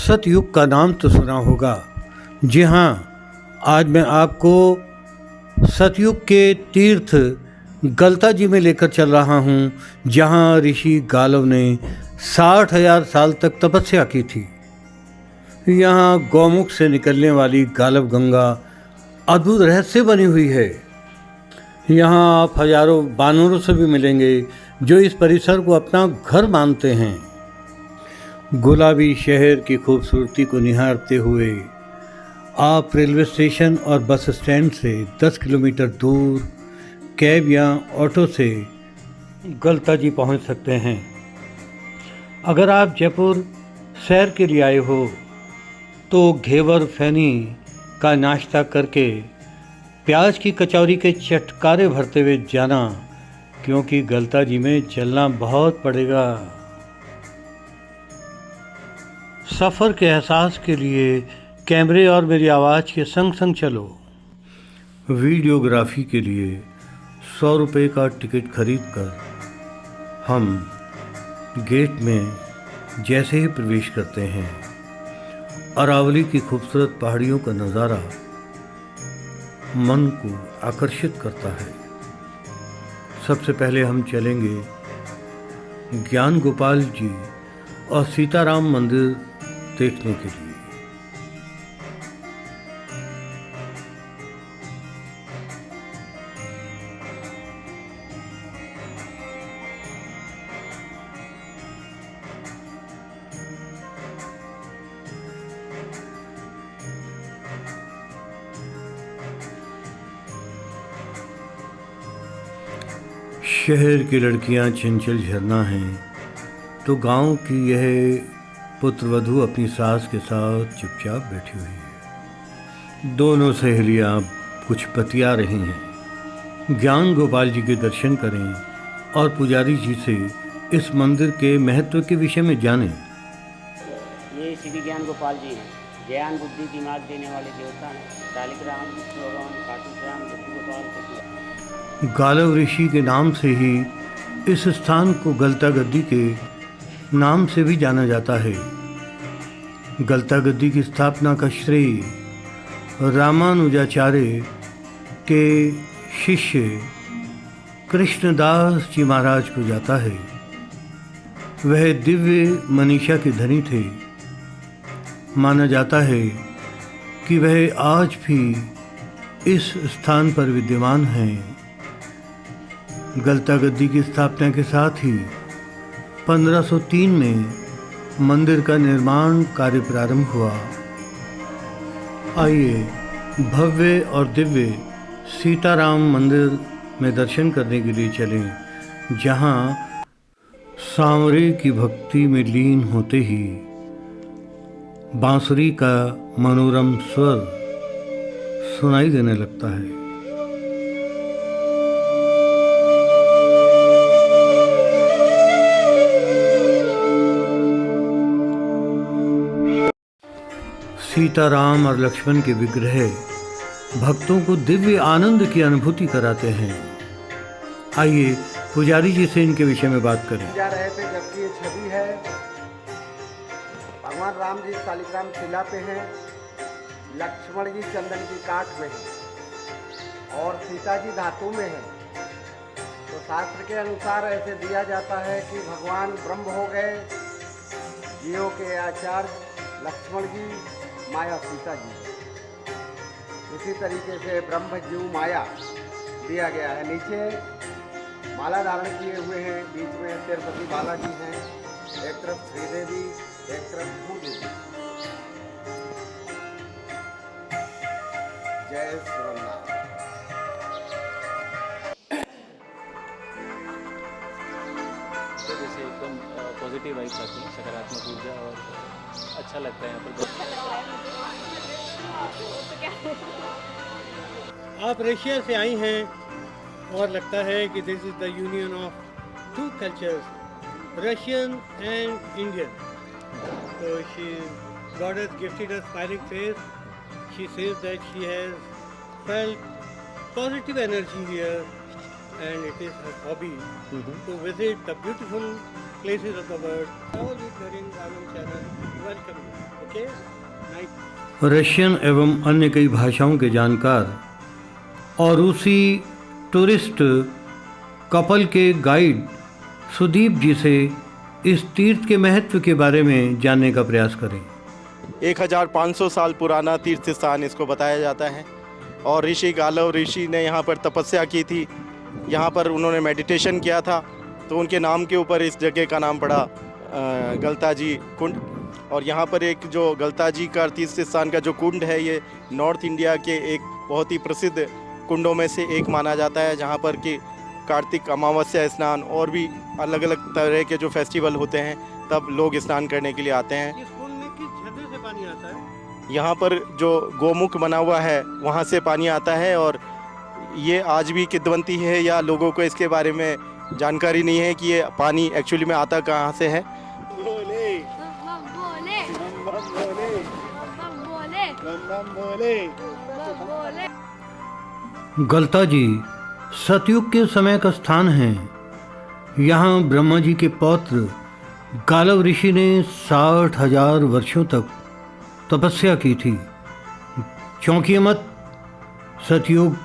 सतयुग का नाम तो सुना होगा। जी हाँ, आज मैं आपको सतयुग के तीर्थ गलता जी में लेकर चल रहा हूँ, जहाँ ऋषि गालव ने 60,000 साल तक तपस्या की थी। यहाँ गौमुख से निकलने वाली गालव गंगा अद्भुत रहस्य बनी हुई है। यहाँ आप हजारों बानरों से भी मिलेंगे जो इस परिसर को अपना घर मानते हैं। गुलाबी शहर की खूबसूरती को निहारते हुए आप रेलवे स्टेशन और बस स्टैंड से 10 किलोमीटर दूर कैब या ऑटो से गलता जी पहुंच सकते हैं। अगर आप जयपुर सैर के लिए आए हो तो घेवर फैनी का नाश्ता करके प्याज की कचौरी के चटकारे भरते हुए जाना, क्योंकि गलता जी में चलना बहुत पड़ेगा। सफ़र के एहसास के लिए कैमरे और मेरी आवाज़ के संग संग चलो। वीडियोग्राफी के लिए 100 रुपये का टिकट खरीद कर हम गेट में जैसे ही प्रवेश करते हैं, अरावली की खूबसूरत पहाड़ियों का नज़ारा मन को आकर्षित करता है। सबसे पहले हम चलेंगे ज्ञान गोपाल जी और सीताराम मंदिर देखने के लिए। शहर की लड़कियां चंचल झरना हैं, तो गांव की यह पुत्रवधू अपनी सास के साथ चुपचाप बैठी हुई है। दोनों सहेलियां कुछ बतिया रही हैं। ज्ञान गोपाल जी के दर्शन करें और पुजारी जी से इस मंदिर के महत्व के विषय में जानें। ये श्री ज्ञान गोपाल जी हैं। ज्ञान बुद्धि दिमाग देने वाले देवता हैं। शालिग्राम विष्णु भगवान खाटू श्याम लड्डू गोपाल। गालव ऋषि के नाम से ही इस स्थान को गलता गद्दी के नाम से भी जाना जाता है। गलता गद्दी की स्थापना का श्रेय रामानुजाचार्य के शिष्य कृष्णदास जी महाराज को जाता है। वह दिव्य मनीषा के धनी थे। माना जाता है कि वह आज भी इस स्थान पर विद्यमान हैं। गलता गद्दी की स्थापना के साथ ही 1503 में मंदिर का निर्माण कार्य प्रारंभ हुआ। आइए भव्य और दिव्य सीताराम मंदिर में दर्शन करने के लिए चलें, जहां सांवरे की भक्ति में लीन होते ही बांसुरी का मनोरम स्वर सुनाई देने लगता है। सीताराम और लक्ष्मण के विग्रह भक्तों को दिव्य आनंद की अनुभूति कराते हैं। आइए पुजारी जी से इनके विषय में बात करें। जा रहे थे, जबकि ये छवि है भगवान राम जी शालिग्राम शिला पे हैं, लक्ष्मण जी चंदन की काठ में हैं और सीता जी धातु में हैं। तो शास्त्र के अनुसार ऐसे दिया जाता है कि भगवान ब्रह्म हो गए, जीवों के आचार्य लक्ष्मण जी, माया सीता जी। इसी तरीके से ब्रह्म जीव माया दिया गया है। नीचे माला धारण किए हुए हैं, बीच में तिरुपति बालाजी हैं, एक तरफ श्रीदेवी, एक तरफ भूदेवी। जय श्रीराम। तो जैसे एकदम पॉजिटिव वाइब्स आती हैं, सकारात्मक ऊर्जा, और अच्छा लगता है यहाँ पर। आप रशिया से आई हैं और लगता है कि this is the union of two cultures, Russian and Indian. So God has gifted a smiling face. She says that she has felt positive energy here, and it is her hobby to visit the beautiful places of the world. All is there in Raman channel. Welcome. Russian एवं अन्य कई भाषाओं के जानकार और रूसी tourist couple के guide Sudeep जी से इस तीर्थ के महत्व के बारे में जानने का प्रयास करें। 1500 साल पुराना तीर्थ स्थान इसको बताया जाता है और ऋषि गालव ऋषि ने यहाँ पर तपस्या की थी। यहाँ पर उन्होंने मेडिटेशन किया था, तो उनके नाम के ऊपर इस जगह का नाम पड़ा गलताजी कुंड। और यहाँ पर एक जो गलताजी का तीर्थ स्थान का जो कुंड है, ये नॉर्थ इंडिया के एक बहुत ही प्रसिद्ध कुंडों में से एक माना जाता है, जहाँ पर कि कार्तिक अमावस्या स्नान और भी अलग अलग तरह के जो फेस्टिवल होते हैं तब लोग स्नान करने के लिए आते हैं। इस कुंड में किस झरने से पानी आता है? यहाँ पर जो गोमुख बना हुआ है वहाँ से पानी आता है और ये आज भी किद्वंती है, या लोगों को इसके बारे में जानकारी नहीं है कि ये पानी एक्चुअली में आता कहाँ से है। गलताजी सतयुग के समय का स्थान है। यहाँ ब्रह्मा जी के पौत्र गालव ऋषि ने 60,000 वर्षों तक तपस्या की थी। चौंकिए मत, सतयुग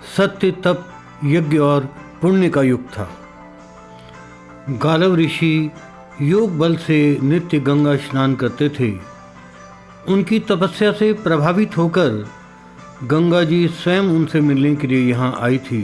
सत्य, तप, यज्ञ और पुण्य का युग था। गालव ऋषि योग बल से नित्य गंगा स्नान करते थे। उनकी तपस्या से प्रभावित होकर गंगा जी स्वयं उनसे मिलने के लिए यहाँ आई थी।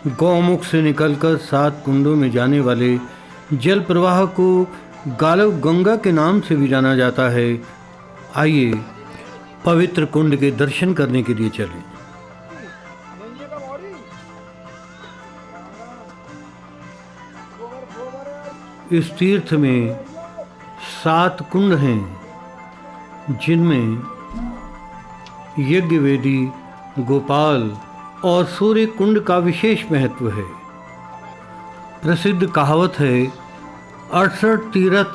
गौमुख से निकलकर 7 कुंडों में जाने वाले जल प्रवाह को गालव गंगा के नाम से भी जाना जाता है। आइए पवित्र कुंड के दर्शन करने के लिए चलें। इस तीर्थ में 7 कुंड हैं, जिनमें यज्ञ वेदी, गोपाल और सूर्य कुंड का विशेष महत्व है। प्रसिद्ध कहावत है, 68 तीर्थ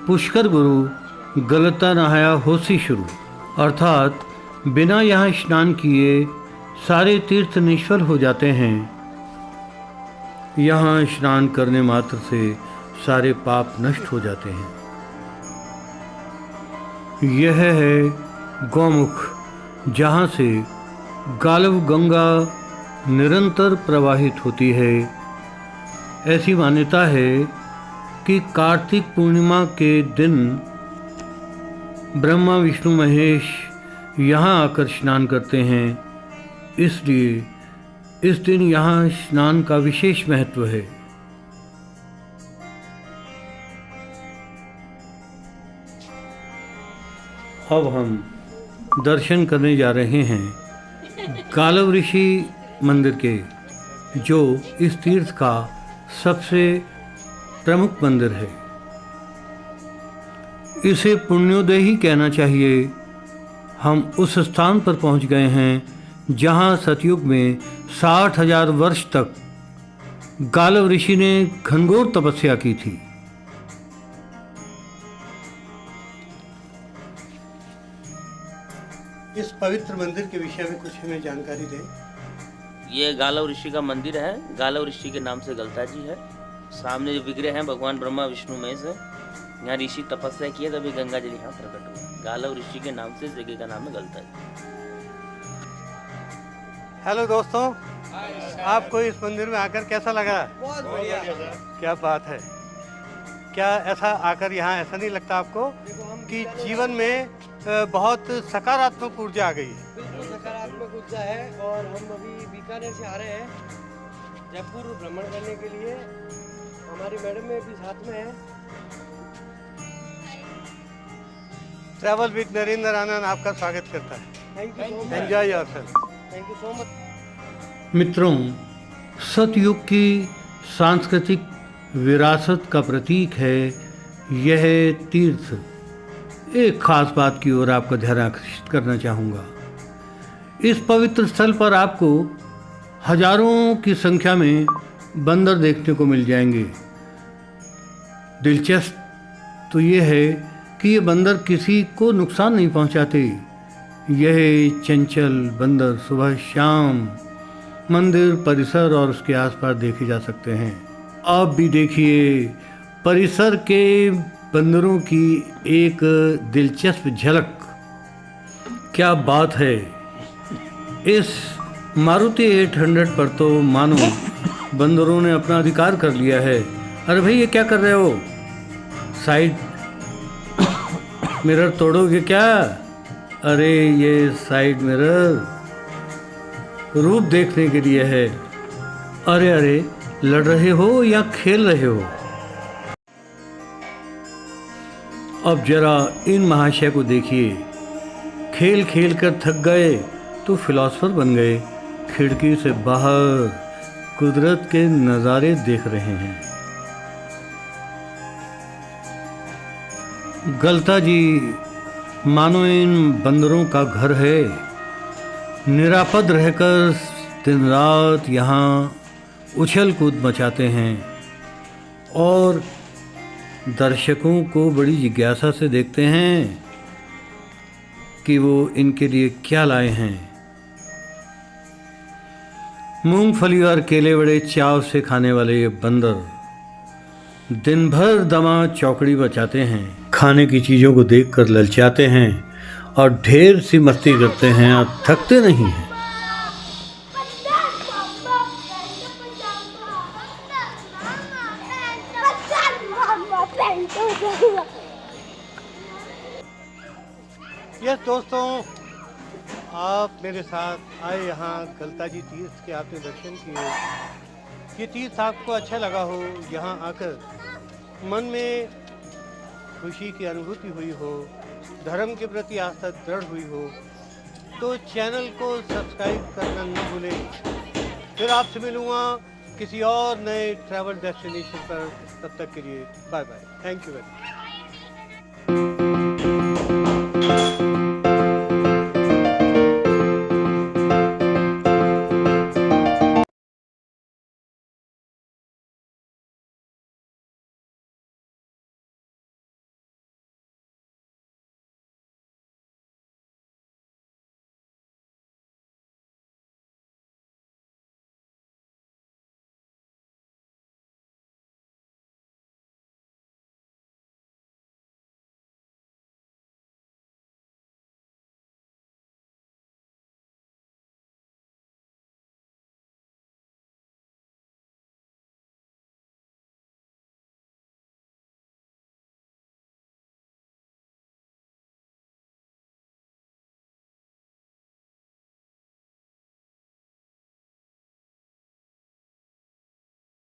पुष्कर गुरु, गलता नहाया होसी शुरू। अर्थात बिना यहाँ स्नान किए सारे तीर्थ निष्फल हो जाते हैं। यहाँ स्नान करने मात्र से सारे पाप नष्ट हो जाते हैं। यह है गौमुख, जहाँ से गालव गंगा निरंतर प्रवाहित होती है। ऐसी मान्यता है कि कार्तिक पूर्णिमा के दिन ब्रह्मा विष्णु महेश यहाँ आकर स्नान करते हैं, इसलिए इस दिन यहाँ स्नान का विशेष महत्व है। अब हम दर्शन करने जा रहे हैं गालव ऋषि मंदिर के, जो इस तीर्थ का सबसे प्रमुख मंदिर है। इसे पुण्योदय ही कहना चाहिए। हम उस स्थान पर पहुंच गए हैं जहां सतयुग में 60,000 वर्ष तक गालव ऋषि ने घनघोर तपस्या की थी। इस पवित्र मंदिर के विषय में कुछ हमें जानकारी दें। ये गालव ऋषि का मंदिर है। गालव ऋषि के नाम से गलताजी है। सामने जो विग्रह हैं भगवान ब्रह्मा विष्णु महेश है। यहाँ ऋषि तपस्या किए तभी गंगा जल यहाँ प्रकट हुआ। गालव ऋषि के नाम से इस जगह का नाम है गलताजी। हेलो दोस्तों, आपको इस मंदिर में आकर कैसा लगा? बहुत बढ़िया। क्या बात है। क्या ऐसा आकर यहाँ ऐसा नहीं लगता आपको कि जीवन में बहुत सकारात्मक ऊर्जा आ गई है? बिल्कुल सकारात्मक ऊर्जा है। और हम अभी बीकानेर से आ रहे हैं जयपुर भ्रमण करने के लिए। हमारी मैडम में भी साथ में है। ट्रैवल विद नरेंद्र आनंद आपका स्वागत करता है। Thank you so much. Enjoy yourself. Thank you so much. मित्रों, सतयुग की सांस्कृतिक विरासत का प्रतीक है यह तीर्थ। एक खास बात की ओर आपका ध्यान आकर्षित करना चाहूँगा। इस पवित्र स्थल पर आपको हजारों की संख्या में बंदर देखने को मिल जाएंगे। दिलचस्प तो ये है कि ये बंदर किसी को नुकसान नहीं पहुंचाते। यह चंचल बंदर सुबह शाम मंदिर परिसर और उसके आसपास देखे जा सकते हैं। आप भी देखिए, परिसर के बंदरों की एक दिलचस्प झलक। क्या बात है, इस मारुति 800 पर तो मानो बंदरों ने अपना अधिकार कर लिया है। अरे भाई ये क्या कर रहे हो? साइड मिरर तोड़ोगे क्या? अरे ये साइड मिरर रूप देखने के लिए है। अरे अरे, लड़ रहे हो या खेल रहे हो? अब जरा इन महाशय को देखिए, खेल खेल कर थक गए तो फिलॉसफर बन गए। खिड़की से बाहर कुदरत के नज़ारे देख रहे हैं। गलता जी मानो इन बंदरों का घर है। निरापद रहकर दिन रात यहाँ उछल कूद मचाते हैं और दर्शकों को बड़ी जिज्ञासा से देखते हैं कि वो इनके लिए क्या लाए हैं। मूंगफली और केले बड़े चाव से खाने वाले ये बंदर दिन भर दमा चौकड़ी बचाते हैं, खाने की चीज़ों को देखकर ललचाते हैं और ढेर सी मस्ती करते हैं और थकते नहीं हैं। यस दोस्तों, आप मेरे साथ आए यहाँ गलता जी तीर्थ के, आपने दर्शन किए। ये तीर्थ आपको अच्छा लगा हो, यहाँ आकर मन में खुशी की अनुभूति हुई हो, धर्म के प्रति आस्था दृढ़ हुई हो, तो चैनल को सब्सक्राइब करना न भूलें। फिर आपसे मिलूँगा किसी और नए ट्रैवल डेस्टिनेशन पर। तब तक के लिए bye bye. Thank you very much.